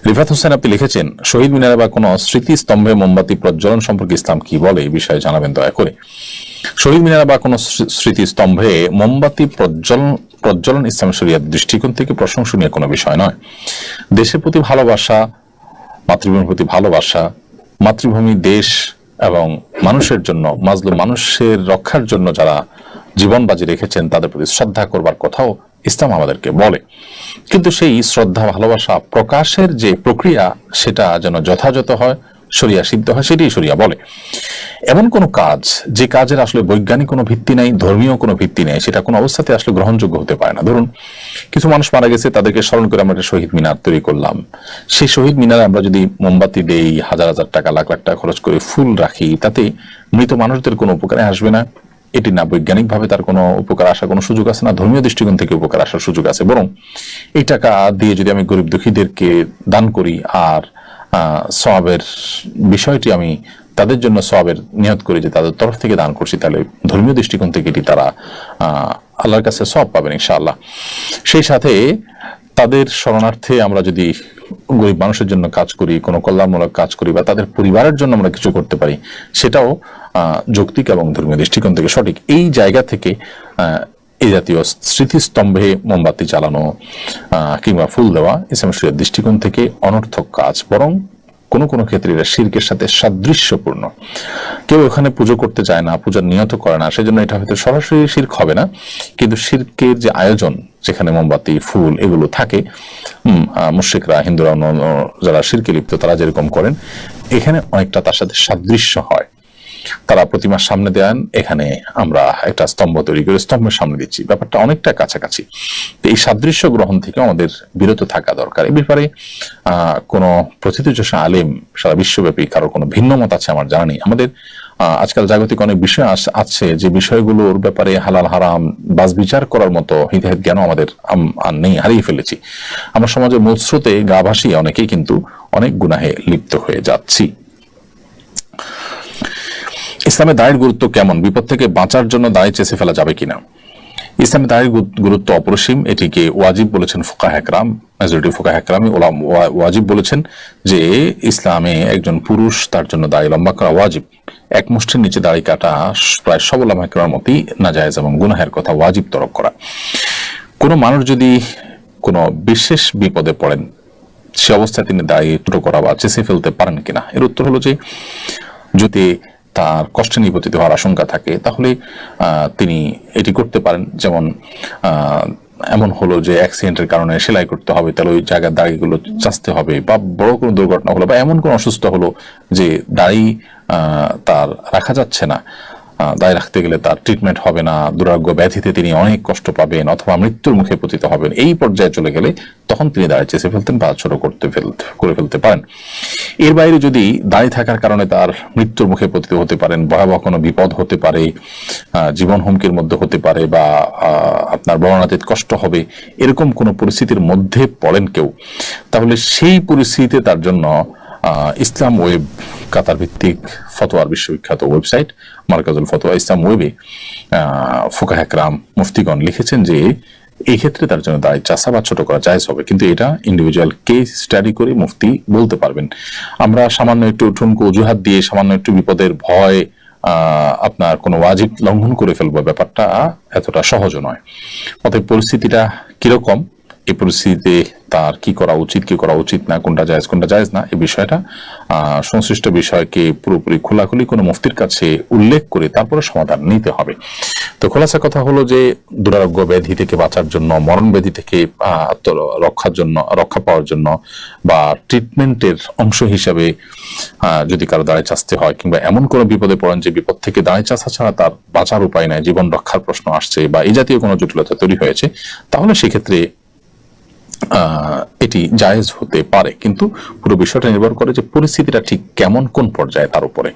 রিফাত হোসেন আপনি লিখেছেন, শহীদ মিনারে বা কোনো স্মৃতিস্তম্ভে মোমবাতি প্রজ্বলন সম্পর্কে ইসলাম কি বলে, এই বিষয়ে জানাবেন দয়া করে। শহীদ মিনারে বা কোনো স্মৃতিস্তম্ভে মোমবাতি প্রজ্বলন ইসলাম শরিয়ার দৃষ্টিকোণ থেকে প্রশংসনীয় কোনো বিষয় নয়। দেশের প্রতি ভালোবাসা, মাতৃভূমির প্রতি ভালোবাসা, মাতৃভূমি, দেশ এবং মানুষের জন্য, মাজলুম মানুষের রক্ষার জন্য যারা জীবন বাজি রেখেছেন তাদের প্রতি শ্রদ্ধা করবার কথাও ইসলাম আমাদেরকে বলে। কিন্তু সেই শ্রদ্ধা ভালোবাসা প্রকাশের যে প্রক্রিয়া সেটা যেন যথাযথ হয়, শরিয়া সিদ্ধ হয়, সেটাই শরিয়া বলে। এমন কোন কাজ যে কাজের আসলে বৈজ্ঞানিক কোনো ভিত্তি নেই, ধর্মীয় কোনো ভিত্তি নেই, সেটা কোনো অবস্থাতে আসলে গ্রহণযোগ্য হতে পারে না। ধরুন কিছু মানুষ মারা গেছে, তাদেরকে স্মরণ করে আমরা একটা শহীদ মিনার তৈরি করলাম। সেই শহীদ মিনারে আমরা যদি মোমবাতি দেই, হাজার হাজার টাকা, লাখ লাখ টাকা খরচ করে ফুল রাখি, তাতে মৃত মানুষদের কোনো উপকারে আসবে না। এটি না বৈজ্ঞানিক ভাবে তার কোনো উপকার আসার কোনো সুযোগ আছে, না ধর্মীয় দৃষ্টিকোণ থেকে উপকার আসার সুযোগ আছে। বরং এই টাকা দিয়ে যদি আমি গরিব দুঃখীদেরকে দান করি আর সওয়াবের বিষয়টি আমি তাদের জন্য সওয়াবের নিয়ত করি যে তাদের তরফ থেকে দান করছি, তাহলে ধর্মীয় দৃষ্টিকোণ থেকে এটি তারা আল্লাহর কাছে সওয়াব পাবেন ইনশাআল্লাহ। সেই সাথে তাদের শরণার্থে আমরা যদি গরিব মানুষের জন্য কাজ করি, কোনো কল্যাণমূলক কাজ করি, বা তাদের পরিবারের জন্য আমরা কিছু করতে পারি, সেটাও যৌক্তিক এবং ধর্মীয় দৃষ্টিকোণ থেকে সঠিক। এই জায়গা থেকে এই জাতীয় স্মৃতিস্তম্ভে মোমবাতি জ্বালানো কিংবা ফুল দেওয়া ইসলাম শরিয়ার দৃষ্টিকোণ থেকে অনর্থক কাজ, বরং কোনো কোনো ক্ষেত্রে এটা শিরকের সাথে সাদৃশ্যপূর্ণ। কেউ ওখানে পুজো করতে চায় না, পূজার নিয়ত করে না, সেজন্য এটা হয়তো সরাসরি শিরক হবে না, কিন্তু শিরকের যে আয়োজন, যেখানে মোমবাতি, ফুল এগুলো থাকে, মুশরিকরা, হিন্দুরা, যারা শিরকে লিপ্ত তারা যেরকম করেন, এখানে অনেকটা তার সাথে সাদৃশ্য হয়। তারা প্রতিমার সামনে দেন, এখানে আমরা একটা স্তম্ভ তৈরি করে স্তম্ভের সামনে দিচ্ছি, ব্যাপারটা অনেকটা কাছাকাছি। এই সাদৃশ্য গ্রহণ থেকে আমাদের বিরত থাকা দরকার। এই ব্যাপারে কোনো প্রথিতযশা আলেম সারা বিশ্বব্যাপী কারো কোনো ভিন্ন মত আছে আমার জানা নেই। আমাদের আজকাল জাগতিক অনেক বিষয় আছে যে বিষয়গুলোর ব্যাপারে হালাল হারাম বাজ বিচার করার মতো হিদায়াত জ্ঞান আমাদের আর নেই, হারিয়ে ফেলেছি। আমরা সমাজের মূল স্রোতে গা ভাসিয়ে অনেকেই কিন্তু অনেক গুনাহে লিপ্ত হয়ে যাচ্ছি। ইসলামে দায়ের গুরুত্ব কেমন? বিপদ থেকে বাঁচার জন্য দায় চেষে ফেলা যাবে কিনা? ইসলামে দায়ের গুরুত্ব অপরিসীম। এটিকে ওয়াজিব বলেছেন ফুকাহা একরাম, মেজরিটি ফুকাহা একরামই ওয়াজিব বলেছেন যে ইসলামে একজন পুরুষ, তার জন্য দাড়ি লম্বা করা ওয়াজিব। এক মুষ্টির নিচে দাড়ি কাটা প্রায় সব উলামা একরামের মতই নাজায়েজ এবং গুনাহের কথা ওয়াজিব তরক করা। কোনো মানুষ যদি কোনো বিশেষ বিপদে পড়েন, সে অবস্থায় তিনি দাড়ি ছোট করা বা চেষে ফেলতে পারেন কিনা? এর উত্তর হলো যে যদি তার কষ্টে নিপতিত হওয়ার আশঙ্কা থাকে তাহলে তিনি এটি করতে পারেন। যেমন এমন হলো যে অ্যাক্সিডেন্টের কারণে সেলাই করতে হবে, তাহলে ওই জায়গার দাড়িগুলো চাচতে হবে, বা বড় কোনো দুর্ঘটনা হলো, বা এমন কোনো অসুস্থ হলো যে দাড়ি তার রাখা যাচ্ছে না, দায় রাখতে গেলে তার ট্রিটমেন্ট হবে না, দুরারোগ্য ব্যাধিতে তিনি অনেক কষ্ট পাবেন অথবা মৃত্যুর মুখে পতিত হবেন, এই পর্যায়ে চলে গেলে তখন তিনি দাড়ি চেষে ফেলতেন বা ছোট করে ফেলতে পারেন। এর বাইরে যদি দাড়ি থাকার কারণে তার মৃত্যুর মুখে পতিত হতে পারেন, ভয়াবহ কোনো বিপদ হতে পারে, জীবন হুমকির মধ্যে হতে পারে, বা আপনার বর্ণনাতীত কষ্ট হবে, এরকম কোনো পরিস্থিতির মধ্যে পড়েন কেউ, তাহলে সেই পরিস্থিতিতে তার জন্য ইসলাম ওয়েব, কাতার ভিত্তিক ফতোয়ার বিশ্ববিখ্যাত ওয়েবসাইট মারকাজুল ফতোয়া ইসলাম ওয়েবে ফুকাহা একরাম, মুফতিগণ লিখেছেন যে এই ক্ষেত্রে তার জন্য দাড়ি চাচা বা ছোট করা জায়েজ হবে, কিন্তু এটা ইন্ডিভিজুয়াল কেস স্টাডি করে মুফতি বলতে পারবেন। আমরা সামান্য একটু ঠুনকো অজুহাত দিয়ে, সামান্য একটু বিপদের ভয় আপনার কোনো ওয়াজিব লঙ্ঘন করে ফেলবো, ব্যাপারটা এতটা সহজ নয়। অতএব পরিস্থিতিটা কিরকম, এই পরিস্থিতিতে তার কি করা উচিত, কি করা উচিত না, কোনটা জায়েজ না, এই বিষয়টা সংশ্লিষ্ট বিষয়কে পুরোপুরি খোলাখুলি কোনো মুফতির কাছে উল্লেখ করে তারপরে সমাধান নিতে হবে। তো খোলাসা কথা হলো যে দুরারোগ্য ব্যাধি থেকে বাঁচার জন্য, মরণ ব্যাধি থেকে রক্ষা পাওয়ার জন্য, বা ট্রিটমেন্টের অংশ হিসাবে যদি কারো দাঁড়ায় চাচতে হয়, কিংবা এমন কোনো বিপদে পড়েন যে বিপদ থেকে দাঁড়ায় চাচা ছাড়া তার বাঁচার উপায় নাই, জীবন রক্ষার প্রশ্ন আসছে, বা এই জাতীয় কোনো জটিলতা তৈরি হয়েছে, তাহলে সেক্ষেত্রে এটি জায়েজ হতে পারে। কিন্তু পুরো বিষয়টা নির্ভর করে যে পরিস্থিতিটা ঠিক কেমন, কোন পর্যায়ে, তার উপরে।